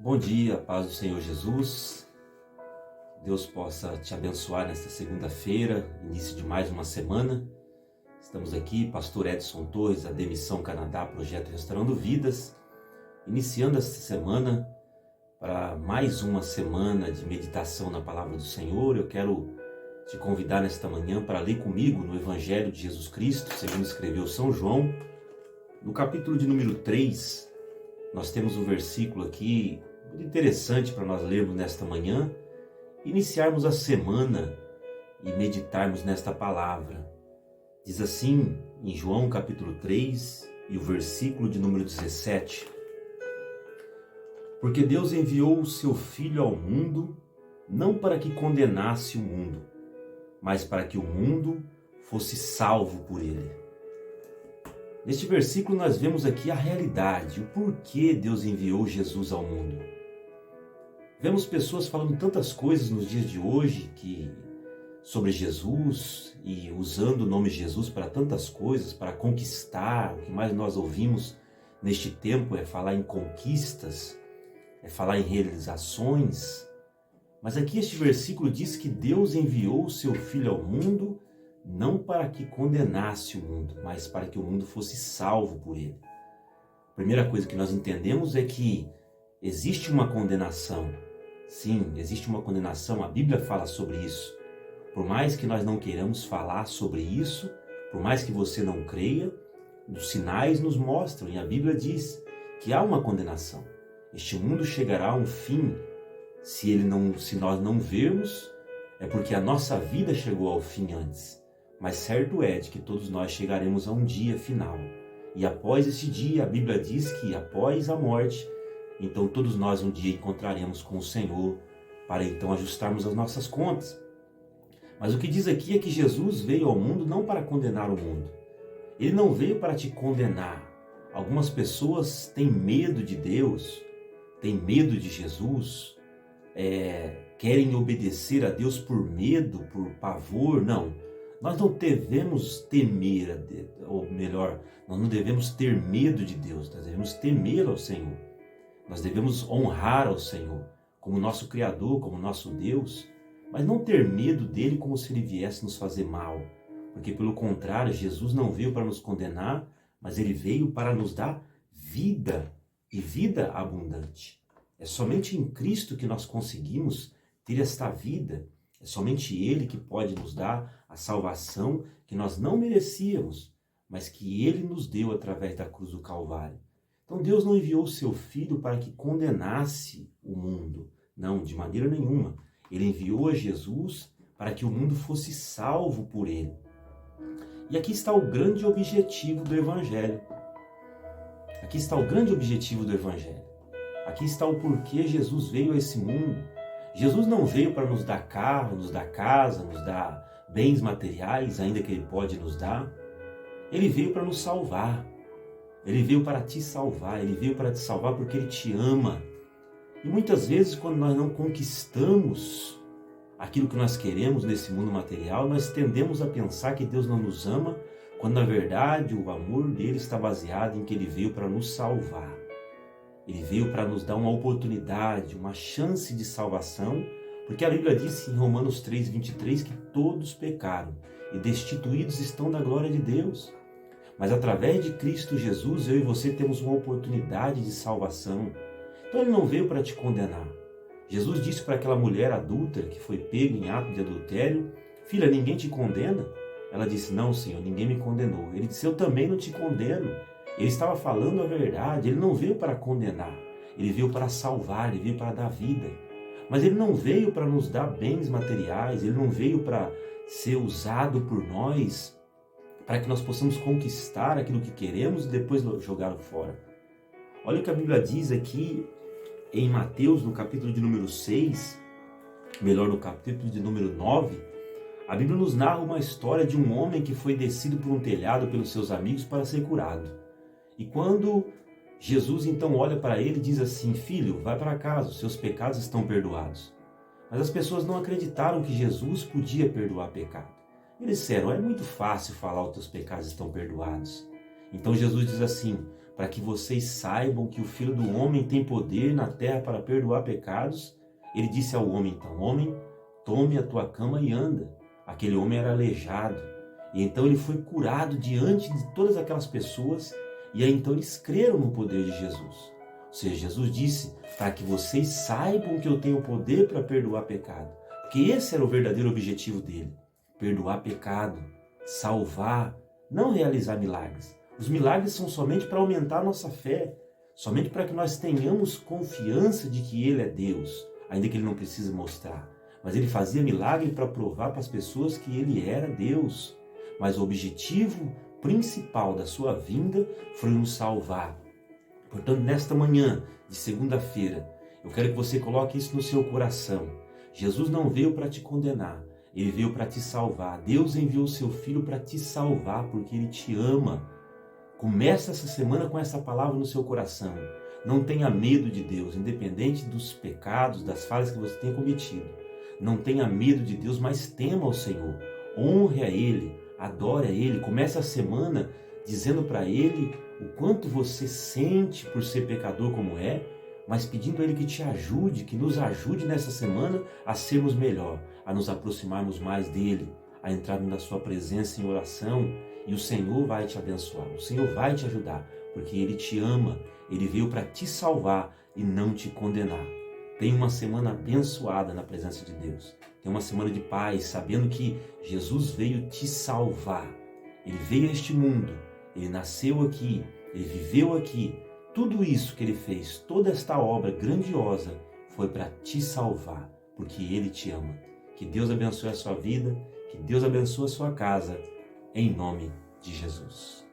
Bom dia, paz do Senhor Jesus. Deus possa te abençoar nesta segunda-feira, início de mais uma semana. Estamos aqui, Pastor Edson Torres, da Demissão Canadá, Projeto Restaurando Vidas, iniciando esta semana para mais uma semana de meditação na Palavra do Senhor. Eu quero te convidar nesta manhã para ler comigo no Evangelho de Jesus Cristo, segundo escreveu São João, no capítulo de número 3, nós temos um versículo aqui muito interessante para nós lermos nesta manhã, iniciarmos a semana e meditarmos nesta palavra. Diz assim em João capítulo 3 e o versículo de número 17: Porque Deus enviou o seu Filho ao mundo, não para que condenasse o mundo, mas para que o mundo fosse salvo por ele. Neste versículo nós vemos aqui a realidade, o porquê Deus enviou Jesus ao mundo. Vemos pessoas falando tantas coisas nos dias de hoje sobre Jesus e usando o nome Jesus para tantas coisas, para conquistar. O que mais nós ouvimos neste tempo é falar em conquistas, é falar em realizações. Mas aqui este versículo diz que Deus enviou o seu Filho ao mundo não para que condenasse o mundo, mas para que o mundo fosse salvo por ele. A primeira coisa que nós entendemos é que existe uma condenação. Sim, existe uma condenação, a Bíblia fala sobre isso. Por mais que nós não queiramos falar sobre isso, por mais que você não creia, os sinais nos mostram, e a Bíblia diz que há uma condenação. Este mundo chegará a um fim, se nós não vermos, é porque a nossa vida chegou ao fim antes. Mas certo é de que todos nós chegaremos a um dia final. E após esse dia, a Bíblia diz que após a morte, então todos nós um dia encontraremos com o Senhor para então ajustarmos as nossas contas. Mas o que diz aqui é que Jesus veio ao mundo não para condenar o mundo. Ele não veio para te condenar. Algumas pessoas têm medo de Deus, têm medo de Jesus, querem obedecer a Deus por medo, por pavor. Não, nós não devemos temer, ou melhor, nós não devemos ter medo de Deus, nós devemos temer ao Senhor. Nós devemos honrar ao Senhor como nosso Criador, como nosso Deus, mas não ter medo dele como se ele viesse nos fazer mal. Porque pelo contrário, Jesus não veio para nos condenar, mas ele veio para nos dar vida e vida abundante. É somente em Cristo que nós conseguimos ter esta vida. É somente ele que pode nos dar a salvação que nós não merecíamos, mas que ele nos deu através da cruz do Calvário. Então Deus não enviou o seu Filho para que condenasse o mundo. Não, de maneira nenhuma. Ele enviou a Jesus para que o mundo fosse salvo por ele. E aqui está o grande objetivo do Evangelho. Aqui está o grande objetivo do Evangelho. Aqui está o porquê Jesus veio a esse mundo. Jesus não veio para nos dar carro, nos dar casa, nos dar bens materiais, ainda que ele pode nos dar. Ele veio para nos salvar. Ele veio para te salvar, ele veio para te salvar porque ele te ama. E muitas vezes, quando nós não conquistamos aquilo que nós queremos nesse mundo material, nós tendemos a pensar que Deus não nos ama, quando na verdade o amor dele está baseado em que ele veio para nos salvar. Ele veio para nos dar uma oportunidade, uma chance de salvação, porque a Bíblia diz em Romanos 3:23 que todos pecaram e destituídos estão da glória de Deus. Mas através de Cristo Jesus, eu e você temos uma oportunidade de salvação. Então ele não veio para te condenar. Jesus disse para aquela mulher adúltera que foi pega em ato de adultério: filha, ninguém te condena? Ela disse: não, Senhor, ninguém me condenou. Ele disse: eu também não te condeno. Ele estava falando a verdade. Ele não veio para condenar. Ele veio para salvar, ele veio para dar vida. Mas ele não veio para nos dar bens materiais, ele não veio para ser usado por nós para que nós possamos conquistar aquilo que queremos e depois jogá-lo fora. Olha o que a Bíblia diz aqui em Mateus, no capítulo de número 6, melhor, no capítulo de número 9, a Bíblia nos narra uma história de um homem que foi descido por um telhado pelos seus amigos para ser curado. E quando Jesus então olha para ele e diz assim: filho, vai para casa, os seus pecados estão perdoados. Mas as pessoas não acreditaram que Jesus podia perdoar pecado. Eles disseram: é muito fácil falar os teus pecados estão perdoados. Então Jesus diz assim: para que vocês saibam que o Filho do Homem tem poder na terra para perdoar pecados. Ele disse ao homem então: homem, tome a tua cama e anda. Aquele homem era aleijado. E então ele foi curado diante de todas aquelas pessoas. E aí então eles creram no poder de Jesus. Ou seja, Jesus disse para que vocês saibam que eu tenho poder para perdoar pecado. Porque esse era o verdadeiro objetivo dele. Perdoar pecado, salvar, não realizar milagres. Os milagres são somente para aumentar a nossa fé. Somente para que nós tenhamos confiança de que Ele é Deus. Ainda que Ele não precise mostrar. Mas Ele fazia milagre para provar para as pessoas que Ele era Deus. Mas o objetivo principal da sua vinda foi nos salvar. Portanto, nesta manhã de segunda-feira, eu quero que você coloque isso no seu coração. Jesus não veio para te condenar, Ele veio para te salvar. Deus enviou o seu Filho para te salvar, porque Ele te ama. Comece essa semana com essa palavra no seu coração. Não tenha medo de Deus, independente dos pecados, das falhas que você tenha cometido. Não tenha medo de Deus, mas tema ao Senhor. Honre a Ele, adore a Ele. Comece a semana dizendo para Ele o quanto você sente por ser pecador como é, mas pedindo a Ele que te ajude, que nos ajude nessa semana a sermos melhor, a nos aproximarmos mais dEle, a entrarmos na sua presença em oração, e o Senhor vai te abençoar, o Senhor vai te ajudar, porque Ele te ama, Ele veio para te salvar e não te condenar. Tenha uma semana abençoada na presença de Deus. Tenha uma semana de paz, sabendo que Jesus veio te salvar. Ele veio a este mundo, Ele nasceu aqui, Ele viveu aqui. Tudo isso que Ele fez, toda esta obra grandiosa, foi para te salvar, porque Ele te ama. Que Deus abençoe a sua vida, que Deus abençoe a sua casa, em nome de Jesus.